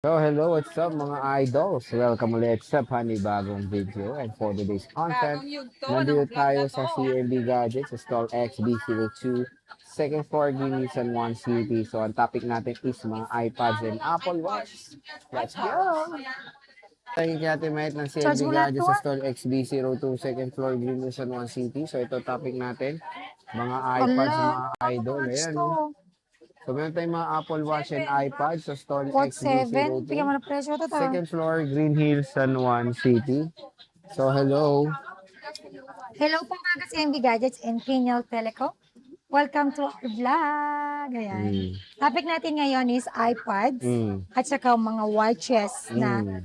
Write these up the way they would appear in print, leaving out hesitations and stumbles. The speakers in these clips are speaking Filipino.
So, hello, what's up mga idols? Welcome ulit sa panibagong video and for today's content, nandito tayo sa CMB Gadgets sa stall XB02, second floor, Guinness and 1 City. So, ang topic natin is mga iPads and Apple Watch. Let's go! Tayo natin mahit ng Charge CMB mo lahat to Gadgets sa ah. stall XB02, second floor, Guinness and 1 City. So, ito topic natin, mga iPads, Ala, mga idol. watch Ayan, to. oh. So, meron tayong mga Apple Watch and iPad sa stall Watch 7. XB02. Bigyan mo na presyo to to. Second floor, Green Hills, San Juan City. So, hello. Hello po mga ka-CMB Gadgets and Pinyal Telecom. Welcome to our vlog. Ayan. Mm. Topic natin ngayon is iPads Mm. at saka mga watches na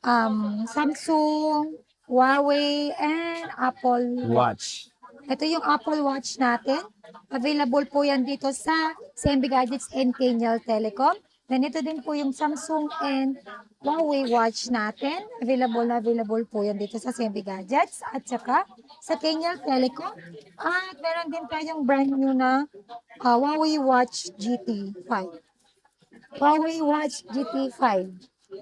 Mm. Samsung, Huawei, and Apple Watch. Watch. Ito yung Apple Watch natin. Available po yan dito sa CMB Gadgets and Pinyal Telecom. Ganito din po yung Samsung and Huawei watch natin. Available po yan dito sa CMB Gadgets at saka sa Kenyal Telecom. At meron din tayong brand new na Huawei Watch GT5. Huawei Watch GT5.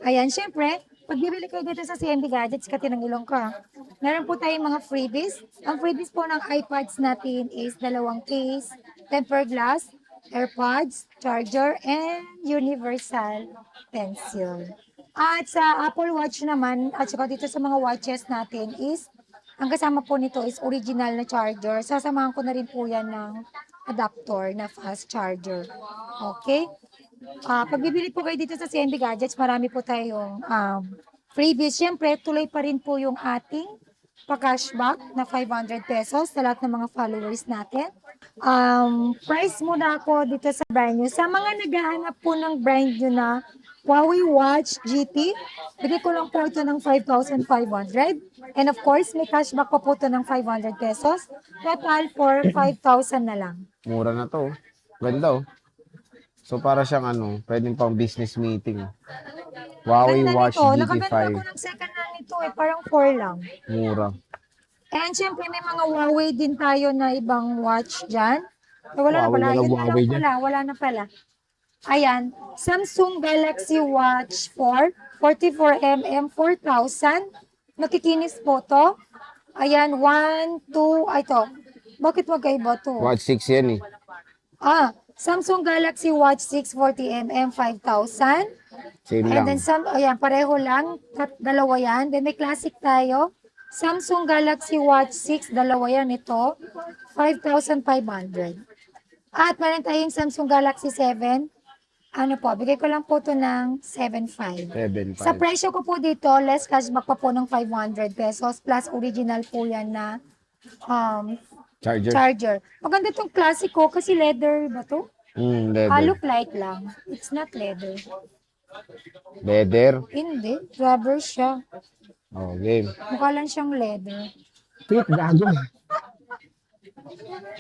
Ayan, syempre, pag bibili kayo dito sa CMB Gadgets, katinang ilong ka. Meron po tayong mga freebies. Ang freebies po ng iPads natin is dalawang case, tempered glass, AirPods, charger, and universal pencil. At sa Apple Watch naman, at saka dito sa mga watches natin is, ang kasama po nito is original na charger. Sasamahan ko na rin po yan ng adapter na fast charger. Okay? Pag bibili po kayo dito sa CMB Gadgets, marami po tayong freebies. Siyempre, tuloy pa rin po yung ating pa-cashback na 500 pesos sa lahat ng mga followers natin. Price muna ako dito sa brand new. Sa mga naghahanap po ng brand new na Huawei Watch GT, bigay ko lang po ito ng 5,500. And of course, may cashback pa po ito ng 500 pesos. Total for 5,000 na lang. Mura na to. Ganda, oh. So, para siyang pwedeng pang business meeting. Huawei Ganda Watch nito. Nakaganda GT5. ko ng second hand nito eh. Parang 4 lang. Mura. And syempre may mga Huawei din tayo na ibang watch dyan. Eh, wala na Huawei pala. na lang Yun na Huawei lang dyan. pala. Wala na pala. Ayan. Samsung Galaxy Watch 4. 44mm 4,000. Nakikinis po to. Ayan. 1, 2. Ay to. Bakit magkaiba to? Watch 6 yan eh. Samsung Galaxy Watch 6 40mm 5,000. Same And then lang. ayan, pareho lang, dalawa yan. Then may classic tayo. Samsung Galaxy Watch 6, dalawa yan ito. 5,500. At meron tayong Samsung Galaxy 7. Ano po, bigay ko lang po ito ng 7,500. 7.5. Sa presyo ko po dito, less cashback pa po ng 500 pesos plus original po yan na Charger. charger. Maganda itong classic ko kasi leather ba to? Leather. Look light lang. It's not leather. Leather. Hindi, rubber siya. Oh, game. Mukha lang siyang leather. Fit, gago.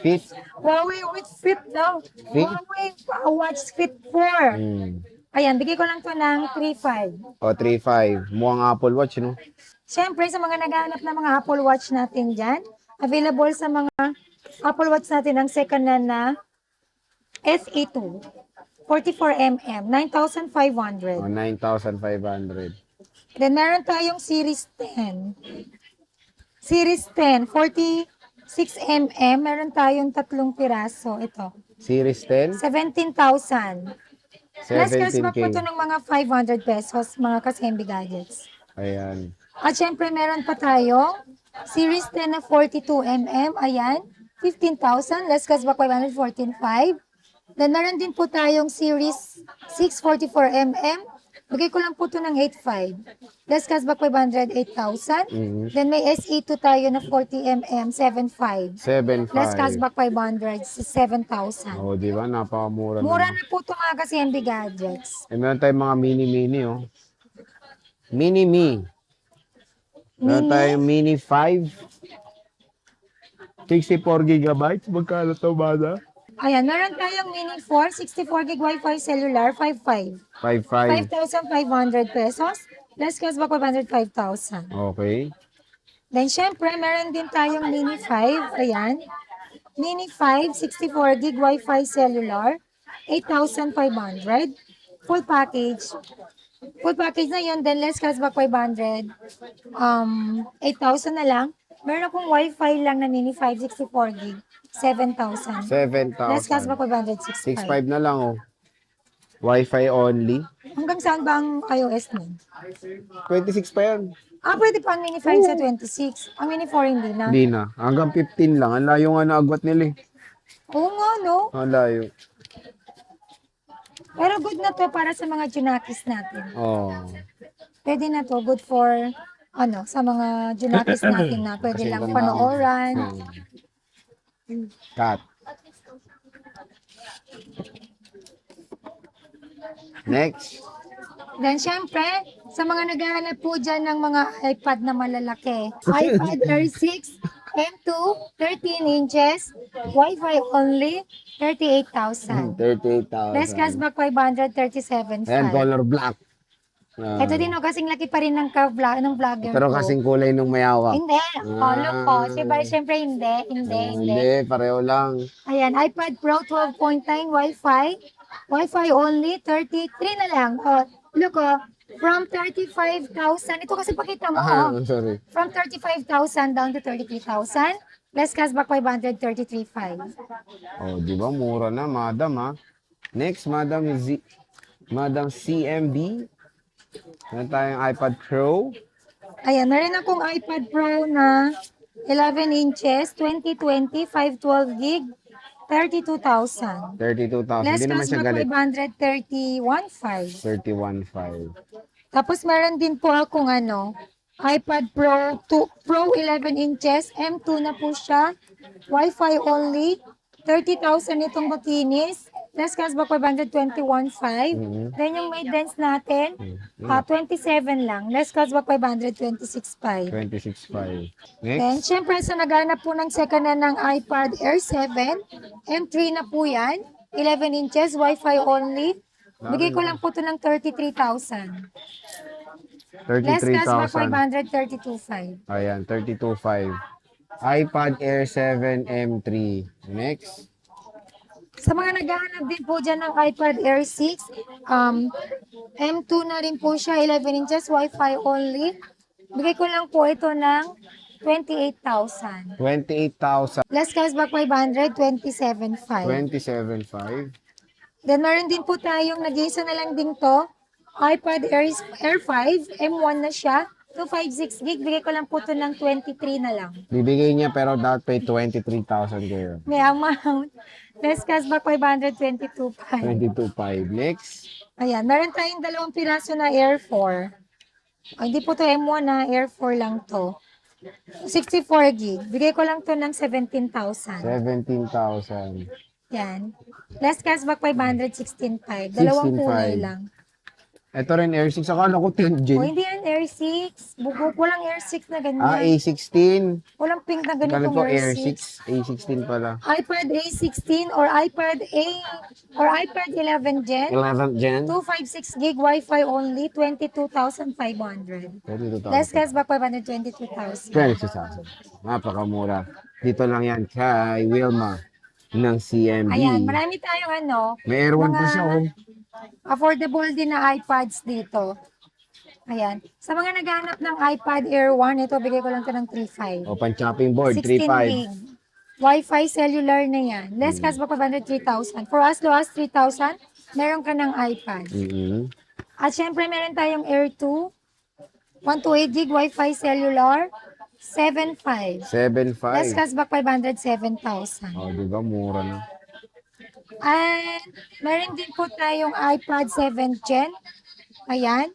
Fit. Huawei with Fit daw. Fit? Huawei Watch Fit 4. Ayan, bigay ko lang to ng 3,500. O, 3.5. Mukhang Apple Watch, no? Siyempre, sa mga naghahanap ng mga Apple Watch natin dyan, available sa mga Apple Watch natin ang second hand na SE2. 44mm, 9,500. O, 9,500. Then, meron tayong Series 10. Series 10, 46mm. Meron tayong tatlong piraso. Ito. Series 10, 17,000. Plus cashback 17K. po ito ng mga 500 pesos, mga ka-CMB Gadgets. Ayan. At syempre, meron pa tayo Series 10 na 42mm. Ayan, 15,000. Less cashback 500, 14,500. Then, meron din po tayong Series 6 44mm. Bigay ko lang po ito ng 8,500. Less cashback 500, 8,000. Then, may SE2 tayo na 40mm, 7,500. 7.5. Less cashback 500, 7,000. O, di ba? Napakamura Mura naman. na po ito mga ka-CMB Gadgets. Eh, meron tayong mga mini-mini, oh. Mini-me. Meron tayong Mini 5. 64 gigabytes. Magkano to, bada? Ayan, meron tayong Mini 4, 64 gig Wi-Fi cellular, 5,500. 5.5. 5,500 pesos. Less cashback 500, 5,000. Okay. Then, syempre, meron din tayong Mini 5. Ayan. Mini 5, 64 gig Wi-Fi cellular, 8,500. Full package, Full package na yun, then less cashback 500. 8,000 na lang. Meron akong wifi lang na mini 564 gig. 7,000. Less 7,000. cashback 500, 6,500 na lang, oh. Wi-Fi only. Hanggang saan ba ang iOS nun? 26 pa yan. Pwede pa ang mini 5 sa 26. Ang mini 4 hindi na. Hindi na. Hanggang 15 lang. Ang layo nga na agwat nila, eh. Oo nga, no? Ang layo. Pero good na to para sa mga junakis natin. Oh. Pwede na to. Good for, sa mga junakis natin na pwede Kasi lang ganda. panooran. Cut. Next. Then, syempre, sa mga naghahanap po dyan ng mga iPad na malalaki, iPad Air 6, M2, 13 inches, Wi-Fi only, 38,000. 38,000. Less cashback 537,500. Ayan, color black. Ito din, kasing laki pa rin ng vlogger Pero ko. kasing kulay nung mayawak. Hindi, look ko. Siyempre, hindi. Hindi, pareho lang. Ayan, iPad Pro 12.9 Wi-Fi. Wi-Fi only, 33 na lang. Look, from 35,000. Ito kasi pakita mo. Sorry. From 35,000 down to 33,000. Less cashback 533,500. Oh, di ba? Mura na, madam, ha? Next, Madam CMB. Meron tayong iPad Pro. Ayan, meron akong iPad Pro na 11 inches, 2020, 512 gig, 32,000. 32,000. Less Hindi naman siya cashback galit. 531,500. 31,500. Tapos meron din po akong iPad Pro Pro 11 inches, M2 na po siya, Wi-Fi only, 30,000 itong makinis, less cashback 521,500. Then yung maintenance natin, 27 lang, less cashback 526,500. 26,500. Then, Next. syempre, sa naghanap po ng second hand ng iPad Air 7, M3 na po yan, 11 inches, Wi-Fi only. Bigay ko lang po ito ng 33,000. Less cashback 33,000. 532,500. Ayan, 32,500. iPad Air 7 M3. Next. Sa mga naghahanap din po dyan ng iPad Air 6, M2 na rin po siya, 11 inches, Wi-Fi only. Bigay ko lang po ito ng 28,000. 28,000. Less cashback 500, 27,500. 27,500. Then meron din po tayong nag-iisa na lang din to. iPad Air 5, M1 na siya. 256 gig, bigay ko lang po ito ng 23 na lang. Bibigay niya pero dapat pay 23,000 kayo. May amount. Less cashback 522,500. 22,500. Next. Ayan, meron tayong 2 piraso na Air 4. Hindi po to M1 na, Air 4 lang to. 64 gig. Bigay ko lang to ng 17,000. 17,000. Yan. Less cashback 516,500. Dalawang kulay 16,500. lang. Ito rin Air 6. Akala ko 10 O, Gen. hindi yan Air 6. Bugok. Walang Air 6 na ganyan. A16. Walang pink na Kala ganitong ko Air Air 6. 6. A16 pala. iPad A16 or iPad 11 Gen. 11th Gen. 256 gig Wi-Fi only, 22,500. 22,000. Less cashback 522,000. 26,000. Napakamura. Dito lang yan kay Wilma ng CMB. Ayan, marami tayong May Air 1 pa mga siya, oh. affordable din na iPads dito. Ayan. Sa mga naghahanap ng iPad Air 1, ito bigay ko lang ito ng 3,500. O, pan-chopping board, 16 3,500. gig. Wi-Fi cellular na yan. Less cashback 503,000. For as low as 3,000, meron ka ng iPad. Mm-hmm. At syempre, meron tayong Air 2, 128 gig Wi-Fi cellular, 7,500. 7,500. Less cashback 507,000. O, di ba? Mura na. And meron din po tayong iPad 7 Gen. Ayan.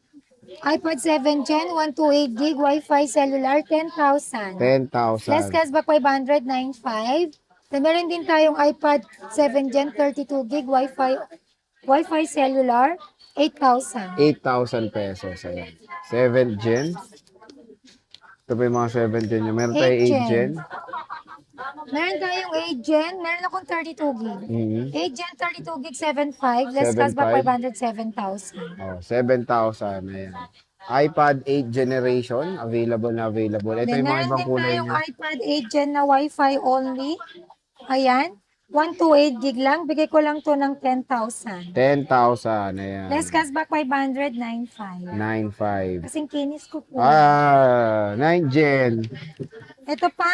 iPad 7 Gen, 128 gig Wi-Fi cellular, 10,000. 10,000. Less cashback 500, 9,500. Then meron din tayong iPad 7 Gen, 32 gig Wi-Fi cellular, 8,000. 8,000 pesos. Ayan. 7 Gen. Ito pa yung mga 7 Gen. Meron tayo 8 8 Gen. Meron tayong 8 Gen, meron akong 32 gig. Mm-hmm. 8 Gen, 32 gig, 7,500. Less cashback 507,000. Oh, 7,000. Ayan. iPad 8 generation. Available na available. Ito Then yung mga meron ibang din kulay tayong niya. iPad 8 Gen na Wi-Fi only. Ayan. 128 gig lang. Bigay ko lang to ng 10,000. 10,000. Ayan. Less cashback 500, 9,500. 9,500. Kasing kinis ko po. 9 Gen. Ito pa.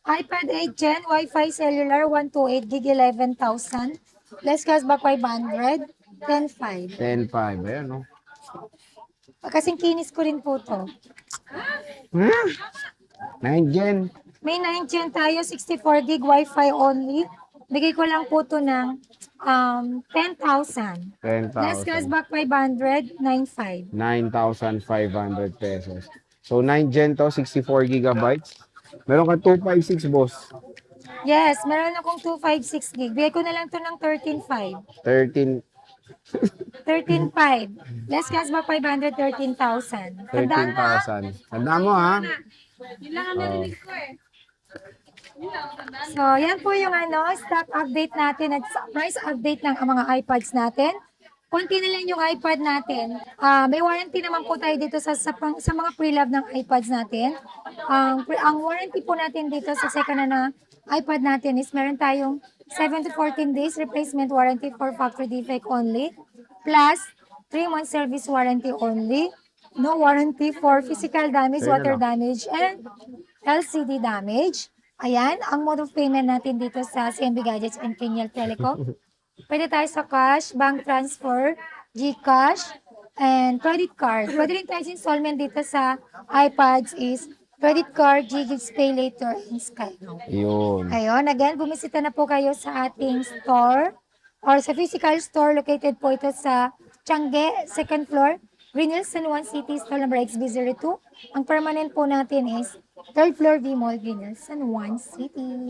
iPad 8 Gen, Wi-Fi cellular, 128 gig, 11,000. Less cashback 500, 10,500. 10,500. Ayan, no? Kasing kinis ko rin po to. 9 Gen. May 9 Gen tayo, 64 gig, Wi-Fi only. Bigay ko lang po to ng 10,000. Less 10,000. cashback 500, 9,500. 9,500 pesos. So, 9 Gen to, 64 gigabytes. Meron kang 256, boss. Yes, meron akong 256 gig. Bigay ko na lang to ng 13,500. 13, 13,500. Less cashback 500, 13,000. Tandaan mo, 13,000. Tanda mo, ha? Yun lang ang narinig ko eh. So, yan po yung stock update natin at price update ng mga iPads natin. Konti na lang yung iPad natin. May warranty naman po tayo dito sa mga pre-love ng iPads natin. Ang warranty po natin dito sa second na iPad natin is meron tayong 7 to 14 days replacement warranty for factory defect only. Plus, 3 months service warranty only. No warranty for physical damage, Sa'yo na water lang. damage, and LCD damage. Ayan, ang mode of payment natin dito sa CMB Gadgets and Kenyal Telecom. Pwede tayo sa cash, bank transfer, GCash, and credit card. Pwede rin tayo sa installment dito sa iPads is credit card, GGigs Pay Later, and Skype. Yun. Ayun, again, bumisita na po kayo sa ating store or sa physical store. Located po ito sa Tiangge, second floor, Green Hills, San Juan City, stall number XB02. Ang permanent po natin is third floor, V Mall, Green Hills, San Juan City.